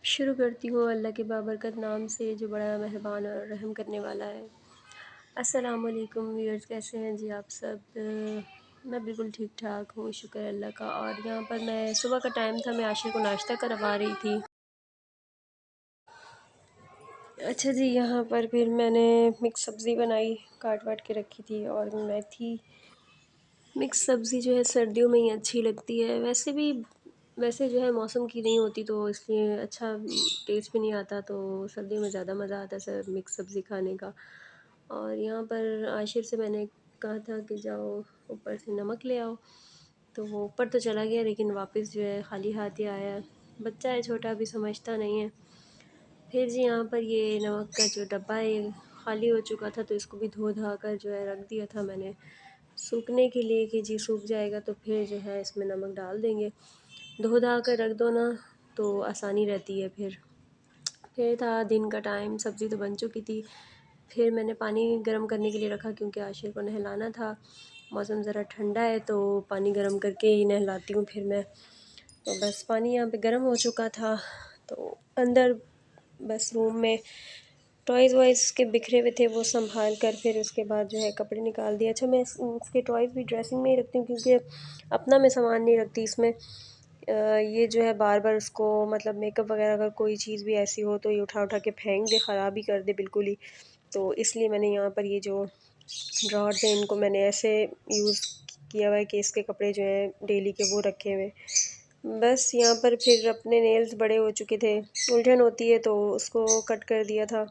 शुरू करती हूँ अल्लाह के बाबरकत नाम से जो बड़ा मेहरबान और रहम करने वाला है। अस्सलाम वालेकुम व्यूअर्स, कैसे हैं जी आप सब? मैं बिल्कुल ठीक ठाक हूँ, शुक्र है अल्लाह का। और यहाँ पर मैं सुबह का टाइम था, मैं आशिर को नाश्ता करवा रही थी। अच्छा जी, यहाँ पर फिर मैंने मिक्स सब्ज़ी बनाई, काट वाट के रखी थी। और मेथी मिक्स सब्ज़ी जो है सर्दियों में ही अच्छी लगती है। वैसे जो है मौसम की नहीं होती तो इसलिए अच्छा टेस्ट भी नहीं आता, तो सर्दियों में ज़्यादा मज़ा आता है सर मिक्स सब्ज़ी खाने का। और यहाँ पर आशिर से मैंने कहा था कि जाओ ऊपर से नमक ले आओ, तो वो ऊपर तो चला गया लेकिन वापस जो है खाली हाथ ही आया। बच्चा है छोटा, अभी समझता नहीं है। फिर जी यहाँ पर ये नमक का जो डब्बा है खाली हो चुका था, तो इसको भी धो धा कर जो है रख दिया था मैंने सूखने के लिए कि जी सूख जाएगा तो फिर जो है इसमें नमक डाल देंगे। धो धा कर रख दो ना तो आसानी रहती है। फिर था दिन का टाइम, सब्ज़ी तो बन चुकी थी। फिर मैंने पानी गर्म करने के लिए रखा क्योंकि आशिर को नहलाना था। मौसम ज़रा ठंडा है तो पानी गर्म करके ही नहलाती हूँ फिर मैं। तो बस पानी यहाँ पे गर्म हो चुका था, तो अंदर बस रूम में टॉयज़ वॉयज़ के बिखरे हुए थे, वो संभाल कर फिर उसके बाद जो है कपड़े निकाल दिए। अच्छा, मैं उसके टॉयज़ भी ड्रेसिंग में ही रखती हूँ क्योंकि अपना मैं सामान नहीं रखती इसमें। ये जो है बार बार उसको मतलब मेकअप वगैरह अगर कोई चीज़ भी ऐसी हो तो ये उठा उठा के फेंक दे, ख़राब ही कर दे बिल्कुल ही। तो इसलिए मैंने यहाँ पर ये जो ड्रॉर्स हैं इनको मैंने ऐसे यूज़ किया हुआ है कि इसके कपड़े जो हैं डेली के वो रखे हुए। बस यहाँ पर फिर अपने नेल्स बड़े हो चुके थे, उलझन होती है तो उसको कट कर दिया था।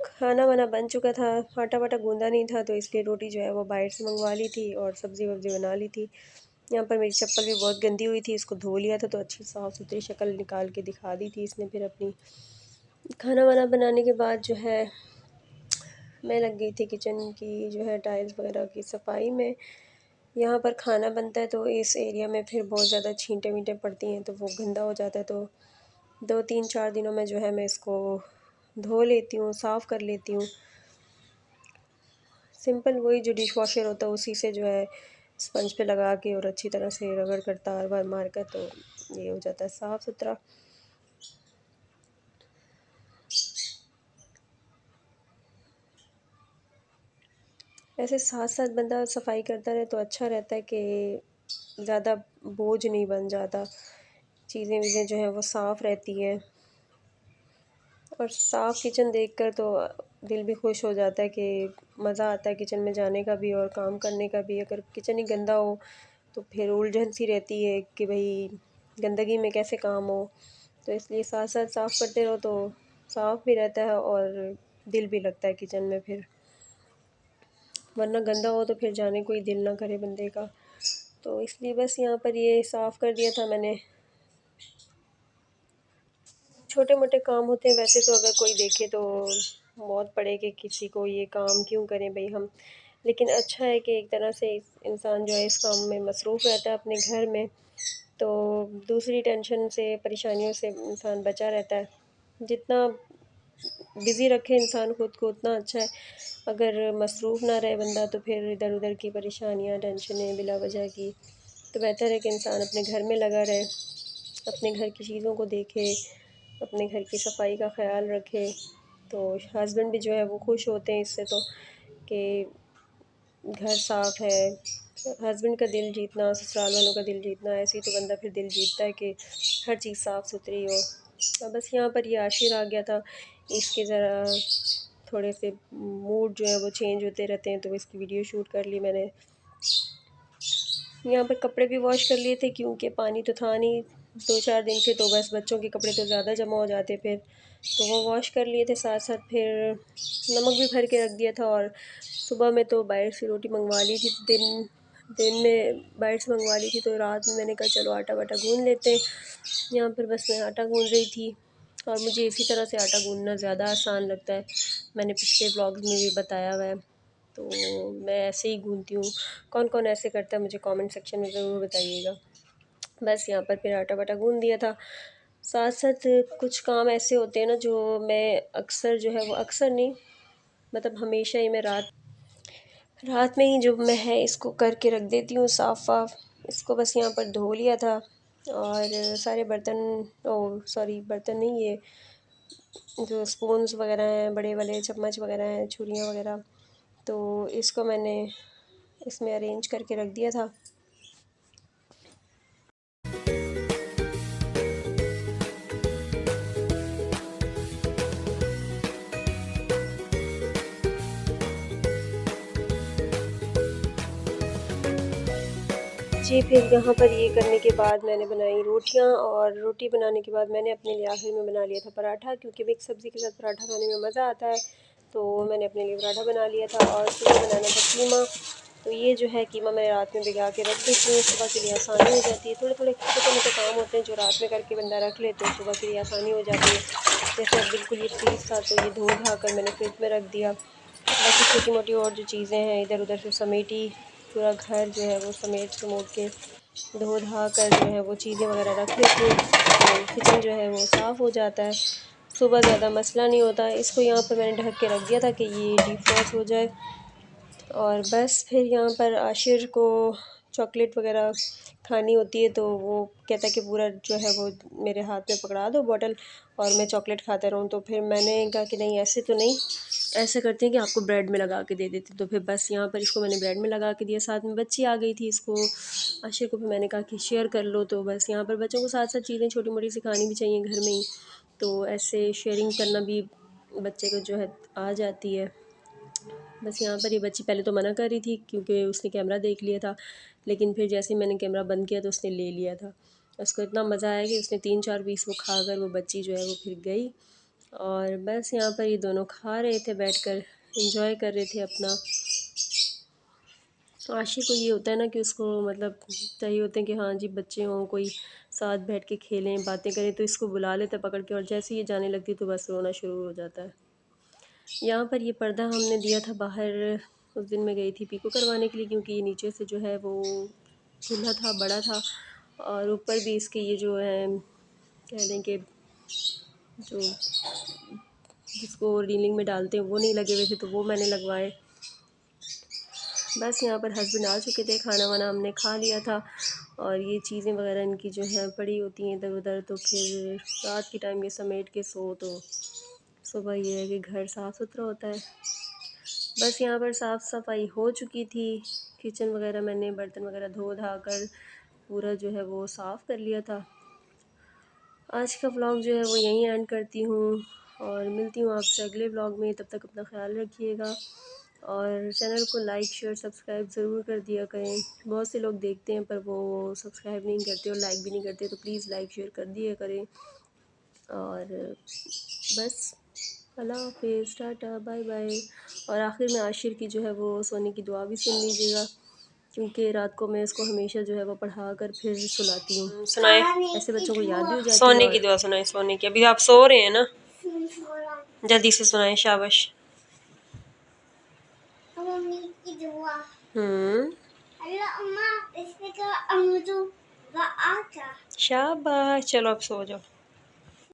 खाना वाना बन चुका था, आटा वाटा गूंदा नहीं था तो इसलिए रोटी जो है वो बाहर से मंगवा ली थी और सब्ज़ी वब्ज़ी बना ली थी। यहाँ पर मेरी चप्पल भी बहुत गंदी हुई थी, इसको धो लिया था तो अच्छी साफ़ सुथरी शक्ल निकाल के दिखा दी थी इसने। फिर अपनी खाना वाना बनाने के बाद जो है मैं लग गई थी किचन की जो है टाइल्स वगैरह की सफाई में। यहाँ पर खाना बनता है तो इस एरिया में फिर बहुत ज़्यादा छींटे वींटे पड़ती हैं तो वो गंदा हो जाता है, तो 2 3 4 दिनों में जो है मैं इसको धो लेती हूँ, साफ़ कर लेती हूँ। सिंपल वही जो डिश वॉशर होता है उसी से जो है स्पंज पे लगा के और अच्छी तरह से रगड़ कर तार वार मार कर तो ये हो जाता है साफ़ सुथरा। ऐसे साथ साथ बंदा सफाई करता रहे तो अच्छा रहता है कि ज़्यादा बोझ नहीं बन जाता, चीज़ें वीज़ें जो हैं वो साफ़ रहती हैं। और साफ़ किचन देखकर तो दिल भी खुश हो जाता है कि मज़ा आता है किचन में जाने का भी और काम करने का भी। अगर किचन ही गंदा हो तो फिर उलझन सी रहती है कि भाई गंदगी में कैसे काम हो। तो इसलिए साथ साथ साफ़ करते रहो तो साफ़ भी रहता है और दिल भी लगता है किचन में फिर, वरना गंदा हो तो फिर जाने को ही दिल ना करे बंदे का। तो इसलिए बस यहाँ पर ये साफ़ कर दिया था मैंने। छोटे मोटे काम होते हैं वैसे तो, अगर कोई देखे तो मौत पड़े कि किसी को ये काम क्यों करें भाई हम। लेकिन अच्छा है कि एक तरह से इंसान जो है इस काम में मसरूफ़ रहता है अपने घर में, तो दूसरी टेंशन से परेशानियों से इंसान बचा रहता है। जितना बिज़ी रखे इंसान खुद को उतना अच्छा है। अगर मसरूफ़ ना रहे बंदा तो फिर इधर उधर की परेशानियाँ टेंशनें बिला वजह की, तो बेहतर है कि इंसान अपने घर में लगा रहे, अपने घर की चीज़ों को देखे, अपने घर की सफाई का ख्याल रखे। तो हस्बैंड भी जो है वो खुश होते हैं इससे तो, कि घर साफ़ है। हस्बैंड का दिल जीतना, ससुराल वालों का दिल जीतना, ऐसे ही तो बंदा फिर दिल जीतता है कि हर चीज़ साफ़ सुथरी हो। और बस यहाँ पर ये आशिर आ गया था, इसके ज़रा थोड़े से मूड जो है वो चेंज होते रहते हैं तो इसकी वीडियो शूट कर ली मैंने। यहाँ पर कपड़े भी वॉश कर लिए थे क्योंकि पानी तो था नहीं 2 4 दिन से, तो बस बच्चों के कपड़े तो ज़्यादा जमा हो जाते फिर, तो वो वॉश कर लिए थे। साथ साथ फिर नमक भी भर के रख दिया था। और सुबह में तो बाहर से रोटी मंगवा ली थी, दिन दिन में बाहर से मंगवा ली थी, तो रात में मैंने कहा चलो आटा वाटा गूँध लेते हैं। यहाँ पर बस मैं आटा गूँध रही थी और मुझे इसी तरह से आटा गूँधना ज़्यादा आसान लगता है, मैंने पिछले व्लॉग्स में भी बताया हुआ है। तो मैं ऐसे ही गूँधती हूँ। कौन कौन ऐसे करता है मुझे कमेंट सेक्शन में ज़रूर बताइएगा। बस यहाँ पर फिर आटा वाटा गूँध दिया था। साथ साथ कुछ काम ऐसे होते हैं ना जो मैं अक्सर जो है वो अक्सर नहीं, मतलब हमेशा ही मैं रात रात में ही जो मैं है इसको करके रख देती हूँ साफ़ वाफ़। इसको बस यहाँ पर धो लिया था, और सारे बर्तन, ओ सॉरी बर्तन नहीं, ये जो स्पून्स वगैरह हैं, बड़े वाले चम्मच वगैरह हैं, छुरियाँ वगैरह, तो इसको मैंने इसमें अरेंज करके रख दिया था। जी, फिर यहाँ पर ये करने के बाद मैंने बनाई रोटियाँ, और रोटी बनाने के बाद मैंने अपने लिए आखिर में बना लिया था पराठा, क्योंकि मिक्स सब्ज़ी के साथ पराठा खाने में मज़ा आता है। तो मैंने अपने लिए पराठा बना लिया था, और सुबह बनाना था कीमा। तो ये जो है कीमा मैं रात में भिगा के रख देती हूँ, सुबह के लिए आसानी हो जाती है। थोड़े थोड़े छोटे मोटे काम होते हैं जो रात में करके बंदा रख ले तो सुबह के लिए आसानी हो जाती है। जैसे अब बिल्कुल ये फ्रीज़ था तो ये धो धा कर मैंने फ्रिज में रख दिया। बाकी छोटी मोटी और जो चीज़ें हैं इधर उधर से समेटी, पूरा घर जो है वो समेट समूट के धो धा कर जो है वो चीज़ें वगैरह रख लेती हूँ, तो किचन जो है वो साफ़ हो जाता है। सुबह ज़्यादा मसला नहीं होता। इसको यहाँ पर मैंने ढक के रख दिया था कि ये डीप फ्रॉस्ट हो जाए। और बस फिर यहाँ पर आशिर को चॉकलेट वगैरह खानी होती है, तो वो कहता है कि पूरा जो है वो मेरे हाथ में पकड़ा दो बॉटल और मैं चॉकलेट खाता रहूँ। तो फिर मैंने कहा कि नहीं, ऐसे तो नहीं, ऐसा करते हैं कि आपको ब्रेड में लगा के दे देते। तो फिर बस यहाँ पर इसको मैंने ब्रेड में लगा के दिया। साथ में बच्ची आ गई थी, इसको आशिर को भी मैंने कहा कि शेयर कर लो। तो बस यहाँ पर बच्चों को साथ साथ चीज़ें छोटी मोटी सिखानी भी चाहिए घर में ही, तो ऐसे शेयरिंग करना भी बच्चे को जो है आ जाती है। बस यहाँ पर ये बच्ची पहले तो मना कर रही थी क्योंकि उसने कैमरा देख लिया था, लेकिन फिर जैसे ही मैंने कैमरा बंद किया तो उसने ले लिया था। उसको इतना मज़ा आया कि उसने 3-4 पीस वो खा कर वो बच्ची जो है वो फिर गई। और बस यहाँ पर ये दोनों खा रहे थे बैठकर, एंजॉय कर रहे थे अपना। तो आशी को ये होता है ना कि उसको मतलब चाहिए होते हैं कि हाँ जी बच्चे हों, कोई साथ बैठ के खेलें बातें करें, तो इसको बुला लेते पकड़ के, और जैसे ही ये जाने लगती तो बस रोना शुरू हो जाता है। यहाँ पर ये पर्दा हमने दिया था बाहर, उस दिन मैं गई थी पीको करवाने के लिए, क्योंकि ये नीचे से जो है वो खुला था, बड़ा था, और ऊपर भी इसके ये जो है कह दें कि जो जिसको रीलिंग में डालते हैं वो नहीं लगे हुए थे, तो वो मैंने लगवाए। बस यहाँ पर हस्बैंड आ चुके थे, खाना वाना हमने खा लिया था, और ये चीज़ें वगैरह इनकी जो है पड़ी होती हैं इधर उधर, तो फिर रात के टाइम ये समेट के सो, तो सुबह ये है कि घर साफ़ सुथरा होता है। बस यहाँ पर साफ़ सफाई हो चुकी थी, किचन वगैरह मैंने बर्तन वगैरह धो धा कर पूरा जो है वो साफ़ कर लिया था। आज का व्लॉग जो है वो यहीं एंड करती हूँ, और मिलती हूँ आपसे अगले व्लॉग में। तब तक अपना ख्याल रखिएगा, और चैनल को लाइक शेयर सब्सक्राइब ज़रूर कर दिया करें। बहुत से लोग देखते हैं पर वो सब्सक्राइब नहीं करते और लाइक भी नहीं करते, तो प्लीज़ लाइक शेयर कर दिया करें। और बस अल्लाह हाफिज़, टाटा बाय बाय। और आखिर में आशिर की जो है वो सोने की दुआ भी सुन लीजिएगा, क्योंकि रात को मैं इसको हमेशा जो है वो पढ़ा कर फिर सुलाती हूँ। सुनाए, ऐसे बच्चों को याद भी हो जाती है। सोने की दुआ सुनाए, सोने की। अभी आप सो रहे हैं ना, जल्दी से सुनाए, शाबाश। शाबाश, चलो अब सो जाओ।